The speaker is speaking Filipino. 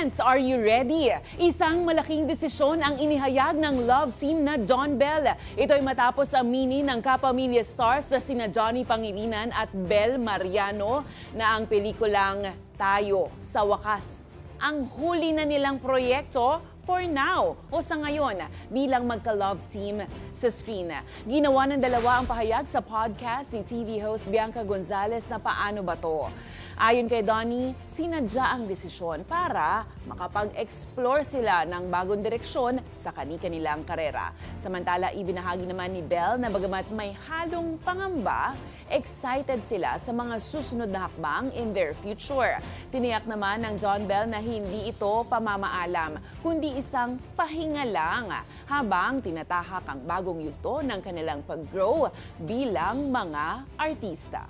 Netizens, are you ready? Isang malaking desisyon ang inihayag ng love team na John Bell. Ito'y matapos aminin ng kapamilya stars na sina Johnny Pangilinan at Bel Mariano na ang pelikulang Tayo sa Wakas ang huli na nilang proyekto for now o sa ngayon bilang magka-love team sa screen. Ginawa ng dalawa ang pahayag sa podcast ni TV host Bianca Gonzalez na Paano Ba To? Ayon kay Donnie, sinadya ang desisyon para makapag-explore sila ng bagong direksyon sa kani-kanilang karera. Samantala, ibinahagi naman ni Belle na bagamat may halong pangamba, excited sila sa mga susunod na hakbang in their future. Tiniyak naman ng John Bell na hindi ito pamamaalam, kundi isang pahinga lang habang tinatahak ang bagong yugto ng kanilang pag-grow bilang mga artista.